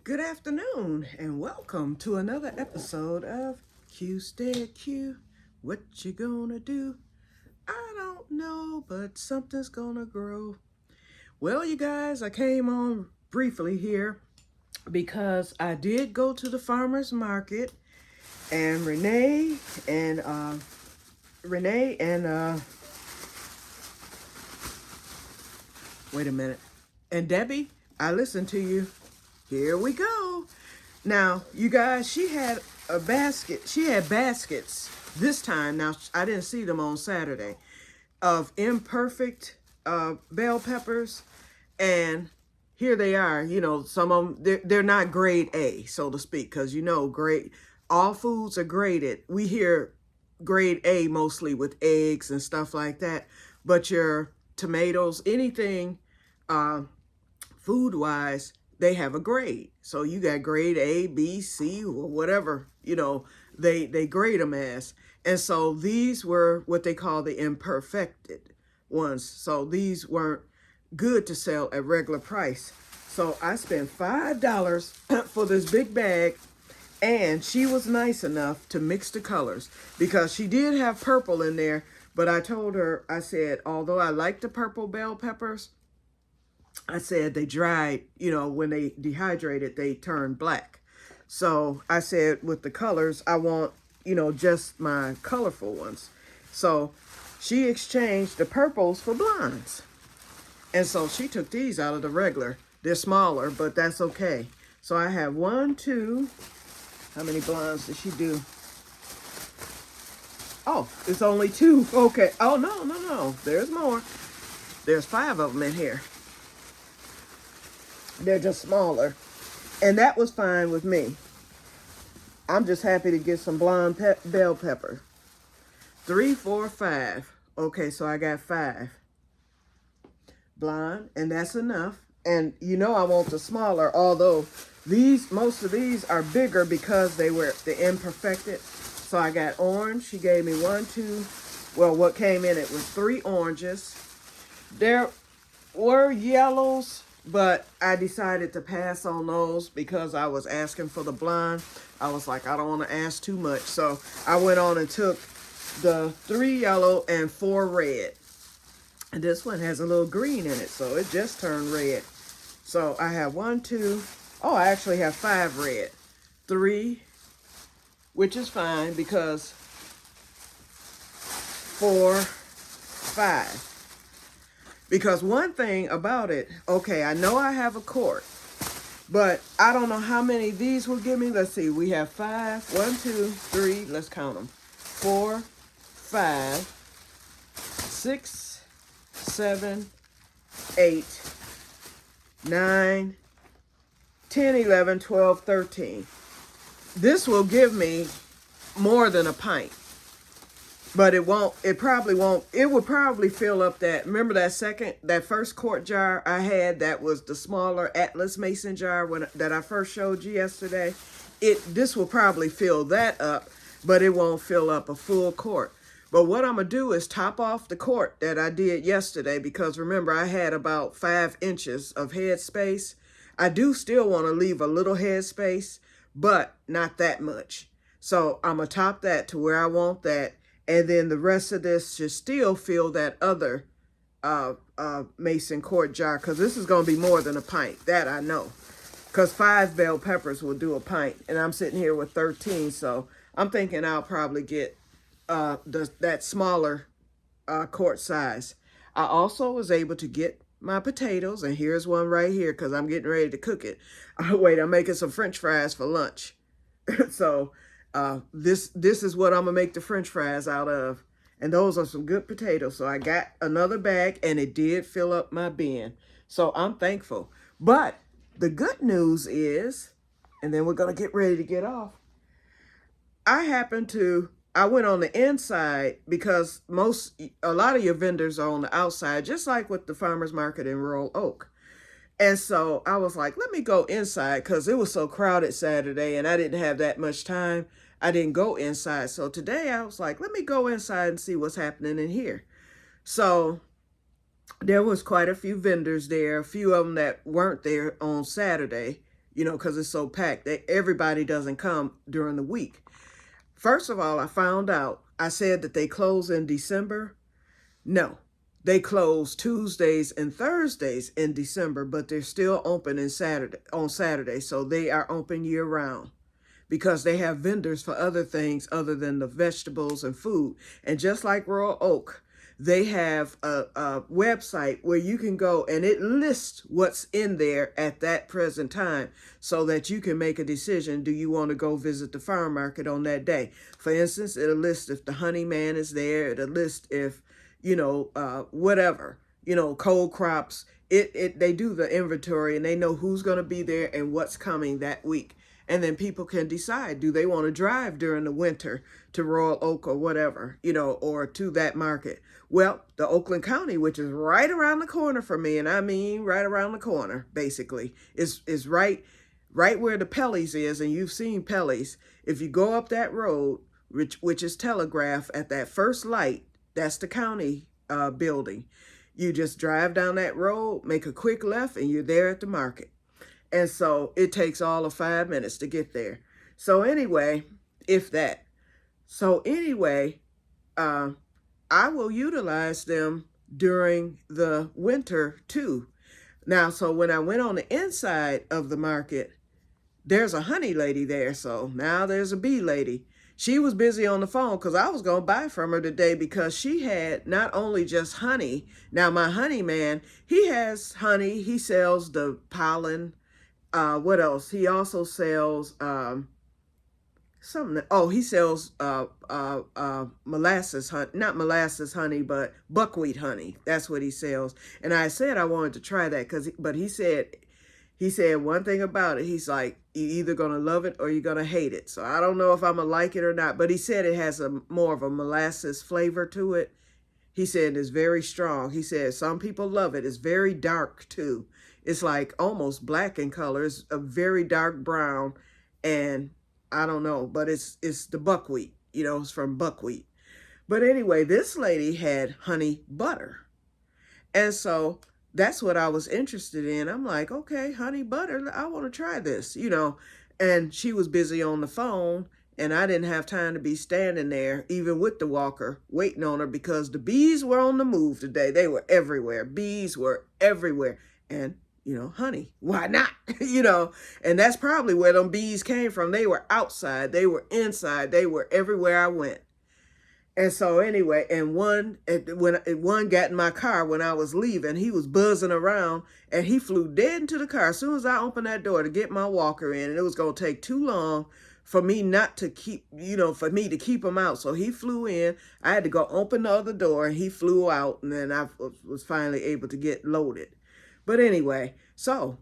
Good afternoon and welcome to another episode of Que-stead-Que. What you gonna do? I don't know, but something's gonna grow. Well, you guys, I came on briefly here because I did go to the farmer's market and and Renee and wait a minute. And Debbie, I listened to you. Here we go. Now, you guys, she had a basket. She had baskets this time. Now, I didn't see them on Saturday of imperfect bell peppers. And here they are. You know, some of them, they're not grade A, so to speak, because, you know, all foods are graded. We hear grade A mostly with eggs and stuff like that. But your tomatoes, anything food-wise, they have a grade. So you got grade A, B, C, or whatever, you know, they grade them as. And so these were what they call the imperfected ones. So these weren't good to sell at regular price. So I spent $5 for this big bag, and she was nice enough to mix the colors because she did have purple in there. But I told her, I said, although I like the purple bell peppers, I said they dried, you know, when they dehydrated, they turned black. So I said with the colors, I want, you know, just my colorful ones. So she exchanged the purples for blondes. And so she took these out of the regular. They're smaller, but that's okay. So I have 1, 2, how many blondes did she do? Oh, it's only 2. Okay. Oh, no. There's more. There's 5 of them in here. They're just smaller. And that was fine with me. I'm just happy to get some blonde bell pepper. 3, 4, 5. Okay, so I got 5. Blonde, and that's enough. And you know I want the smaller, although most of these are bigger because they were the imperfected. So I got orange. She gave me 1, 2, well, what came in it was 3 oranges. There were yellows, but I decided to pass on those because I was asking for the blonde. I was like, I don't want to ask too much. So I went on and took the 3 yellow and 4 red. And this one has a little green in it, so it just turned red. So I have 1, 2, oh, I actually have 5 red. 3, which is fine because 4, 5. Because one thing about it, okay, I know I have a quart, but I don't know how many these will give me. Let's see, we have 5, 1, 2, 3, let's count them. 4, 5, 6, 7, 8, 9, 10, 11, 12, 13. This will give me more than a pint. But it won't, it probably won't, it would probably fill up that, remember that first quart jar I had that was the smaller Atlas Mason jar that I first showed you yesterday? This will probably fill that up, but it won't fill up a full quart. But what I'm going to do is top off the quart that I did yesterday because remember I had about 5 inches of head space. I do still want to leave a little head space, but not that much. So I'm going to top that to where I want that. And then the rest of this should still fill that other mason quart jar because this is going to be more than a pint. That I know. Because 5 bell peppers will do a pint. And I'm sitting here with 13. So I'm thinking I'll probably get that smaller quart size. I also was able to get my potatoes. And here's one right here because I'm getting ready to cook it. Wait, I'm making some French fries for lunch. So... this is what I'm gonna make the French fries out of, and those are some good potatoes. So I got another bag and it did fill up my bin, so I'm thankful. But the good news is, and then we're gonna get ready to get off, I went on the inside because a lot of your vendors are on the outside, just like with the farmers market in Royal Oak. And so I was like, let me go inside because it was so crowded Saturday and I didn't have that much time. I didn't go inside. So today I was like, let me go inside and see what's happening in here. So there was quite a few vendors there, a few of them that weren't there on Saturday, because it's so packed. Everybody doesn't come during the week. First of all, I found out, I said that they close in December. No, they close Tuesdays and Thursdays in December, but they're still open on Saturday. So they are open year round because they have vendors for other things other than the vegetables and food. And just like Royal Oak, they have a website where you can go and it lists what's in there at that present time so that you can make a decision. Do you want to go visit the farm market on that day? For instance, it'll list if the honey man is there. It'll list if, whatever, cold crops. They do the inventory and they know who's going to be there and what's coming that week. And then people can decide, do they want to drive during the winter to Royal Oak or whatever, or to that market. Well, the Oakland County, which is right around the corner from me, and I mean right around the corner, basically, is right where the Pelly's is, and you've seen Pelly's. If you go up that road, which is Telegraph, at that first light, that's the county building. You just drive down that road, make a quick left, and you're there at the market. And so it takes all of 5 minutes to get there. So anyway, if that. So anyway, I will utilize them during the winter too. Now, so when I went on the inside of the market, there's a honey lady there. So now there's a bee lady. She was busy on the phone because I was going to buy from her today because she had not only just honey. Now, my honey man, he has honey. He sells the pollen. What else? He also sells something. Oh, he sells molasses honey, not molasses honey, but buckwheat honey. That's what he sells. And I said I wanted to try that but he said one thing about it. He's like, you're either gonna love it or you're gonna hate it. So I don't know if I'm gonna like it or not. But he said it has more of a molasses flavor to it. He said it's very strong. He said some people love it. It's very dark too. It's like almost black in color. It's a very dark brown, and I don't know, but it's the buckwheat. It's from buckwheat. But anyway, this lady had honey butter, and so that's what I was interested in. I'm like, okay, honey butter. I want to try this. And she was busy on the phone, and I didn't have time to be standing there, even with the walker, waiting on her because the bees were on the move today. They were everywhere. Bees were everywhere, and honey, why not? And that's probably where them bees came from. They were outside, they were inside, they were everywhere I went. And so anyway, and one got in my car when I was leaving, he was buzzing around and he flew dead into the car. As soon as I opened that door to get my walker in, and it was going to take too long for me not to keep, for me to keep him out. So he flew in, I had to go open the other door and he flew out, and then I was finally able to get loaded. But anyway, so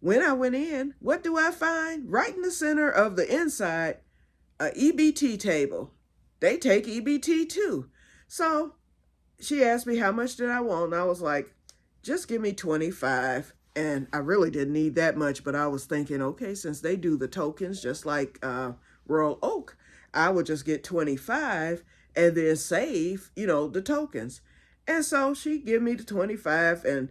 when I went in, what do I find? Right in the center of the inside, a EBT table. They take EBT too. So she asked me how much did I want. And I was like, just give me 25. And I really didn't need that much, but I was thinking, okay, since they do the tokens just like Royal Oak, I would just get 25 and then save, the tokens. And so she gave me the 25 and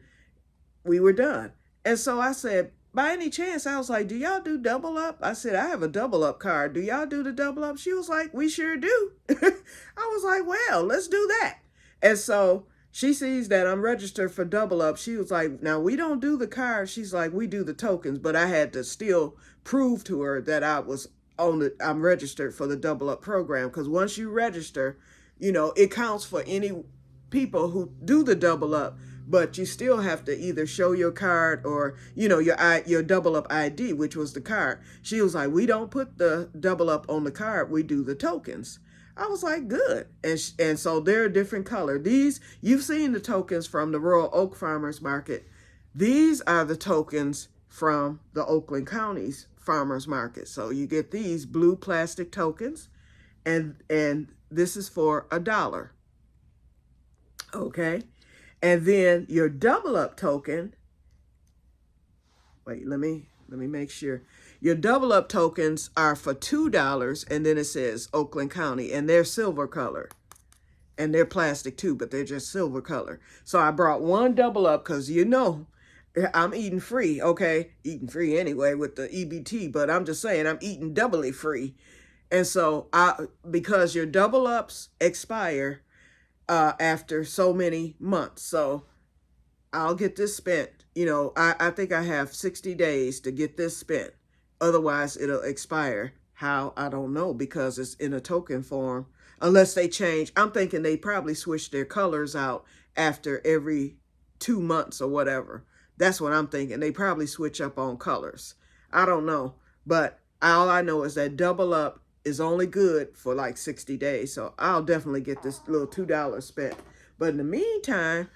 we were done. And so I said, by any chance, I was like, do y'all do double up? I said, I have a double up card. Do y'all do the double up? She was like, we sure do. I was like, well, let's do that. And so she sees that I'm registered for double up. She was like, now we don't do the card. She's like, we do the tokens. But I had to still prove to her that I'm registered for the double up program. Because once you register, it counts for any people who do the double up. But you still have to either show your card or, your double up ID, which was the card. She was like, we don't put the double up on the card. We do the tokens. I was like, good. And so they're a different color. You've seen the tokens from the Royal Oak Farmers Market. These are the tokens from the Oakland County's Farmers Market. So you get these blue plastic tokens, and this is for $1. Okay. And then your double up token, wait, let me make sure. Your double up tokens are for $2, and then it says Oakland County, and they're silver color. And they're plastic too, but they're just silver color. So I brought one double up because I'm eating free, okay? Eating free anyway with the EBT, but I'm just saying I'm eating doubly free. And so because your double ups expire after so many months. So I'll get this spent. I think I have 60 days to get this spent. Otherwise, it'll expire. How? I don't know, because it's in a token form. Unless they change. I'm thinking they probably switch their colors out after every 2 months or whatever. That's what I'm thinking. They probably switch up on colors. I don't know. But all I know is that double up is only good for like 60 days. So I'll definitely get this little $2 spent. But in the meantime,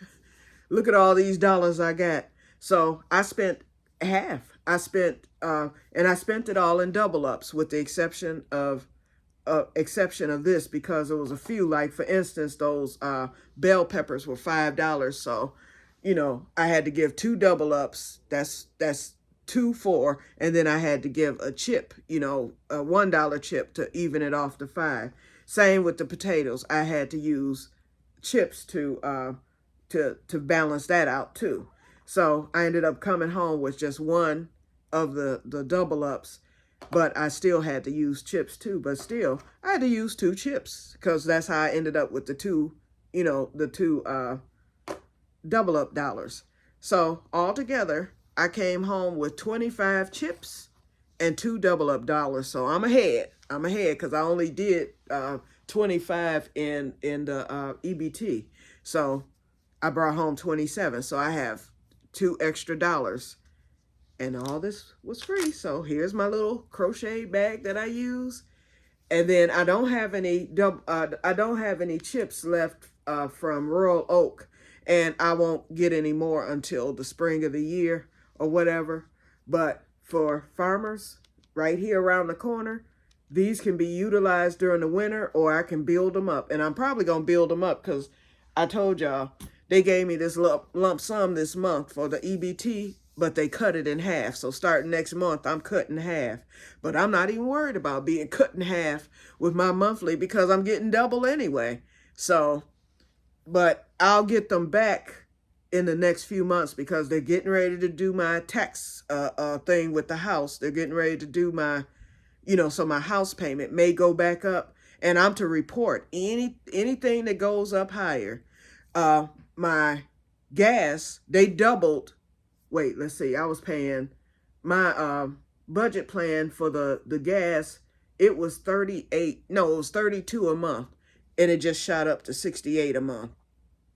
look at all these dollars I got. So I spent half. And I spent it all in double ups, with the exception of this, because there was a few. Like for instance, those bell peppers were $5. So, I had to give two double ups. That's 2 4, and then I had to give a chip, a $1 chip to even it off to 5. Same with the potatoes. I had to use chips to balance that out too. So I ended up coming home with just one of the double ups, but I still had to use chips too. But still, I had to use 2 chips, because that's how I ended up with the two double up dollars. So altogether, I came home with 25 chips and 2 double up dollars. So I'm ahead. Because I only did 25 in the EBT. So I brought home 27. So I have 2 extra dollars. And all this was free. So here's my little crochet bag that I use. And then I don't have any chips left from Royal Oak, and I won't get any more until the spring of the year or whatever. But for farmers right here around the corner, these can be utilized during the winter, or I can build them up. And I'm probably going to build them up, because I told y'all they gave me this lump sum this month for the EBT, but they cut it in half. So starting next month, I'm cutting half. But I'm not even worried about being cut in half with my monthly, because I'm getting double anyway. So, but I'll get them back in the next few months, because they're getting ready to do my tax thing with the house. They're getting ready to do my, so my house payment may go back up, and I'm to report anything that goes up higher. My gas, they doubled. Wait, let's see. I was paying my budget plan for the gas. It was 38. No, it was 32 a month, and it just shot up to 68 a month,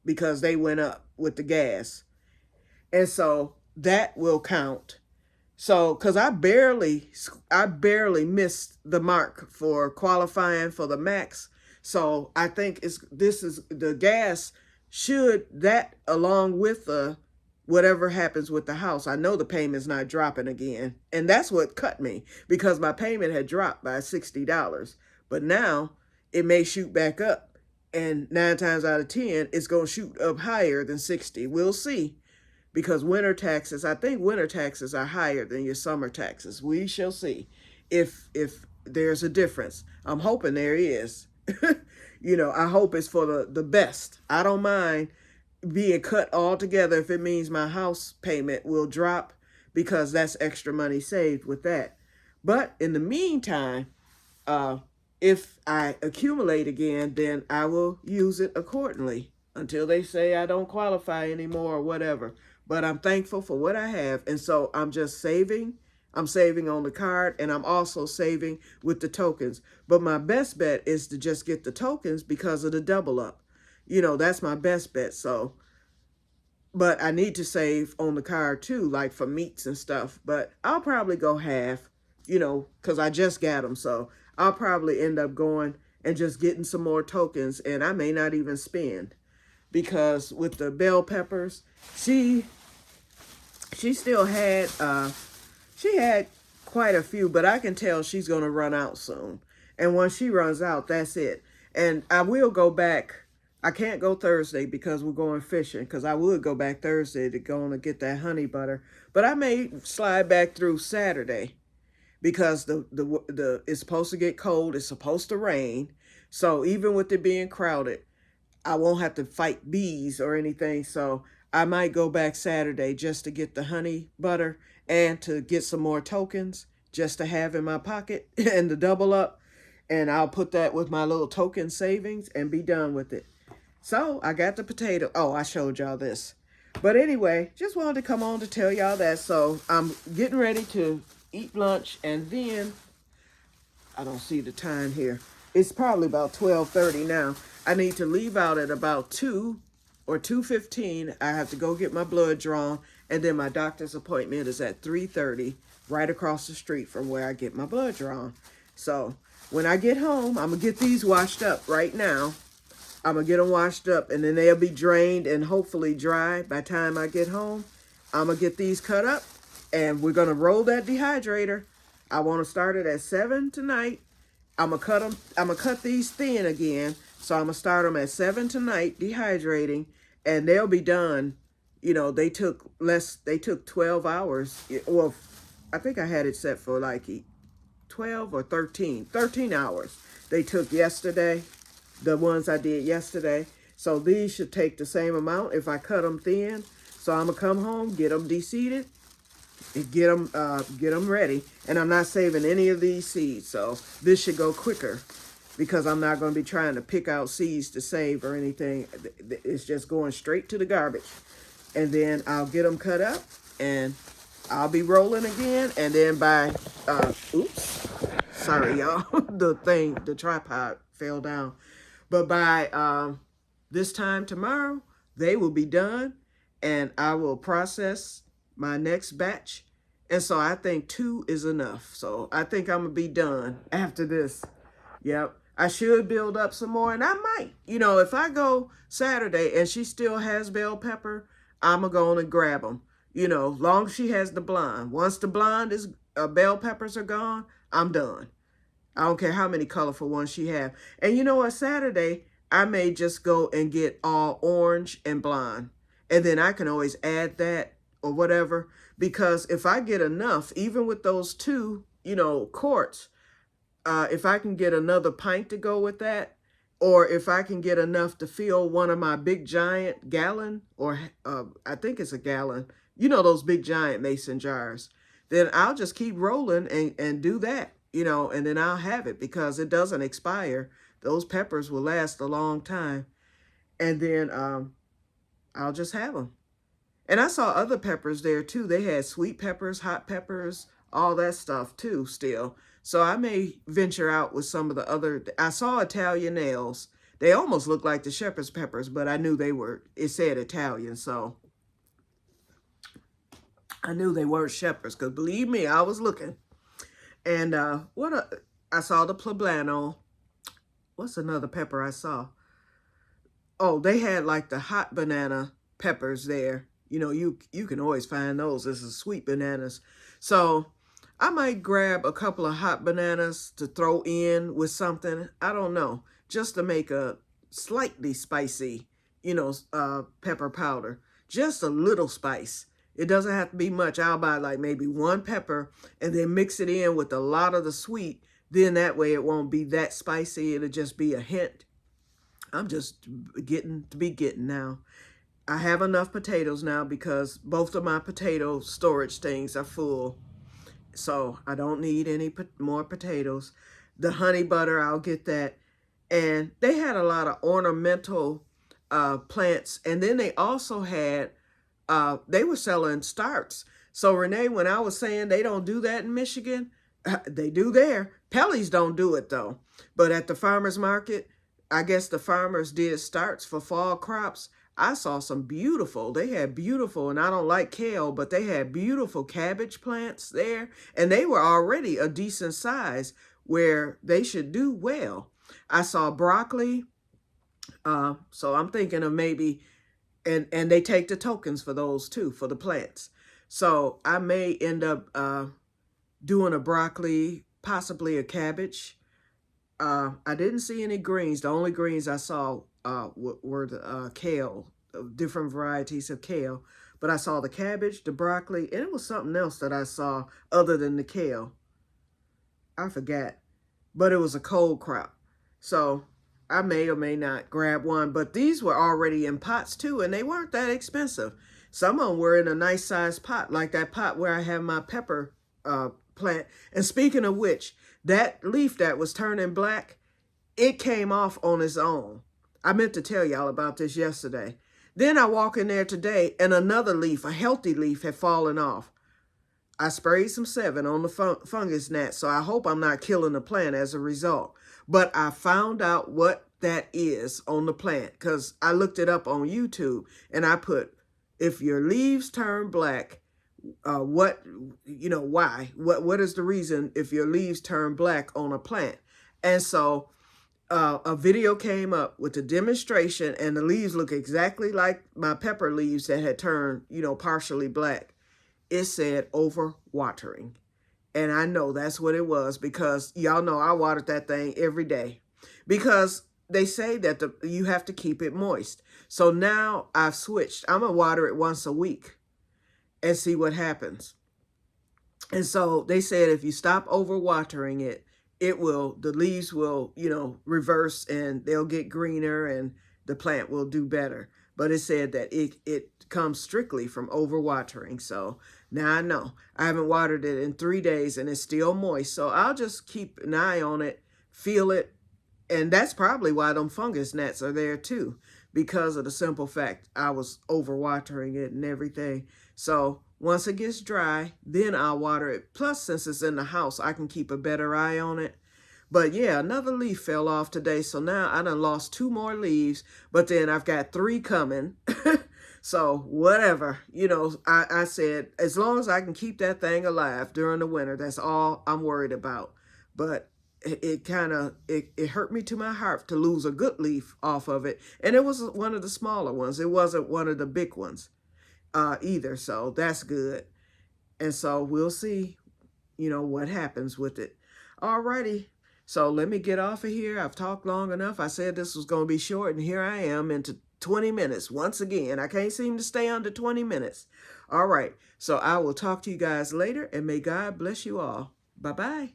because they went up with the gas. And so that will count. So, because I barely missed the mark for qualifying for the max. So I think this is the gas that along with the whatever happens with the house. I know the payment's not dropping again. And that's what cut me, because my payment had dropped by $60. But now it may shoot back up. And 9 times out of 10, it's going to shoot up higher than 60. We'll see. Because I think winter taxes are higher than your summer taxes. We shall see if there's a difference. I'm hoping there is. I hope it's for the best. I don't mind being cut altogether if it means my house payment will drop, because that's extra money saved with that. But in the meantime, if I accumulate again, then I will use it accordingly until they say I don't qualify anymore or whatever. But I'm thankful for what I have. And so I'm just saving. I'm saving on the card, and I'm also saving with the tokens. But my best bet is to just get the tokens because of the double up. That's my best bet. So, but I need to save on the card too, like for meats and stuff. But I'll probably go half, because I just got them. So I'll probably end up going and just getting some more tokens, and I may not even spend. Because with the bell peppers, she still had, she had quite a few, but I can tell she's going to run out soon. And once she runs out, that's it. And I will go back. I can't go Thursday because we're going fishing, because I would go back Thursday to go and get that honey butter. But I may slide back through Saturday, because it's supposed to get cold. It's supposed to rain. So even with it being crowded, I won't have to fight bees or anything. So I might go back Saturday just to get the honey butter and to get some more tokens just to have in my pocket and to double up. And I'll put that with my little token savings and be done with it. So I got the potato. Oh, I showed y'all this. But anyway, just wanted to come on to tell y'all that. So I'm getting ready to eat lunch, and then I don't see the time here. It's probably about 12:30 now. I need to leave out at about 2 or 2:15. I have to go get my blood drawn, and then my doctor's appointment is at 3:30, right across the street from where I get my blood drawn. So when I get home, I'm going to get these washed up right now. I'm going to get them washed up, and then they'll be drained and hopefully dry by the time I get home. I'm going to get these cut up, and we're going to roll that dehydrator. I want to start it at 7 tonight. I'm going to cut them. I'm going to cut these thin again. So I'm going to start them at 7 tonight, dehydrating, and they'll be done. You know, they took 12 hours. Well, I think I had it set for like 12 or 13 hours. They took yesterday, the ones I did yesterday. So these should take the same amount if I cut them thin. So I'm gonna come home, get them de-seeded, and get them ready. And I'm not saving any of these seeds, so this should go quicker because I'm not going to be trying to pick out seeds to save or anything. It's just going straight to the garbage. And then I'll get them cut up, and I'll be rolling again. And then by oops, sorry y'all, the tripod fell down. But by this time tomorrow, they will be done, and I will process my next batch. And so I think 2 is enough. So I think I'm going to be done after this. Yep. I should build up some more, and I might. You know, if I go Saturday and she still has bell pepper, I'm going to go on and grab them. You know, long as she has the blonde. Once the blonde is, bell peppers are gone, I'm done. I don't care how many colorful ones she have. And you know what? Saturday, I may just go and get all orange and blonde. And then I can always add that or whatever. Because if I get enough, even with those 2, you know, quarts, if I can get another pint to go with that, or if I can get enough to fill one of my big giant gallon, or I think it's a gallon, you know, those big giant mason jars, then I'll just keep rolling and do that, you know, and then I'll have it because it doesn't expire. Those peppers will last a long time. And then I'll just have them. And I saw other peppers there too. They had sweet peppers, hot peppers, all that stuff too still. So I may venture out with some of the other. I saw Italian nails. They almost looked like the shepherd's peppers, but I knew they were, it said Italian. So I knew they weren't shepherds because believe me, I was looking. And I saw the poblano. What's another pepper I saw? Oh, they had like the hot banana peppers there. You know, you can always find those. This is sweet bananas. So I might grab a couple of hot bananas to throw in with something. I don't know. Just to make a slightly spicy, you know, pepper powder. Just a little spice. It doesn't have to be much. I'll buy like maybe 1 pepper and then mix it in with a lot of the sweet. Then that way it won't be that spicy. It'll just be a hint. I'm just getting now. I have enough potatoes now because both of my potato storage things are full. So I don't need any more potatoes. The honey butter, I'll get that. And they had a lot of ornamental plants. And then they also had, they were selling starts. So Renee, when I was saying they don't do that in Michigan, they do there. Pelly's don't do it though. But at the farmer's market, I guess the farmers did starts for fall crops. I saw some beautiful, they had beautiful, and I don't like kale, but they had beautiful cabbage plants there. And they were already a decent size where they should do well. I saw broccoli. So I'm thinking of maybe, and they take the tokens for those too, for the plants. So I may end up doing a broccoli, possibly a cabbage. I didn't see any greens. The only greens I saw were the kale, different varieties of kale. But I saw the cabbage, the broccoli, and it was something else that I saw other than the kale. I forgot. But it was a cold crop. So I may or may not grab one, but these were already in pots too, and they weren't that expensive. Some of them were in a nice sized pot, like that pot where I have my pepper plant. And speaking of which, that leaf that was turning black, it came off on its own. I meant to tell y'all about this yesterday. Then I walk in there today and another leaf, a healthy leaf, had fallen off. I sprayed some 7 on the fungus gnat, so I hope I'm not killing the plant as a result. But I found out what that is on the plant because I looked it up on YouTube and I put, if your leaves turn black, why? What is the reason if your leaves turn black on a plant? And so a video came up with a demonstration and the leaves look exactly like my pepper leaves that had turned, partially black. It said overwatering. And I know that's what it was because y'all know I watered that thing every day because they say that you have to keep it moist. So now I've switched. I'm going to water it once a week and see what happens. And so they said if you stop overwatering it, the leaves will, reverse and they'll get greener and the plant will do better. But it said that it comes strictly from overwatering. So now I know. I haven't watered it in 3 days and it's still moist. So I'll just keep an eye on it, feel it. And that's probably why them fungus gnats are there too, because of the simple fact I was overwatering it and everything. So once it gets dry, then I'll water it. Plus, since it's in the house, I can keep a better eye on it. But yeah, another leaf fell off today. So now I done lost 2 more leaves, but then I've got 3 coming. So whatever, I said, as long as I can keep that thing alive during the winter, that's all I'm worried about. But it hurt me to my heart to lose a good leaf off of it. And it was one of the smaller ones. It wasn't one of the big ones either. So that's good. And so we'll see, what happens with it. Alrighty. So let me get off of here. I've talked long enough. I said this was going to be short, and here I am into 20 minutes. Once again, I can't seem to stay under 20 minutes. All right. So I will talk to you guys later, and may God bless you all. Bye-bye.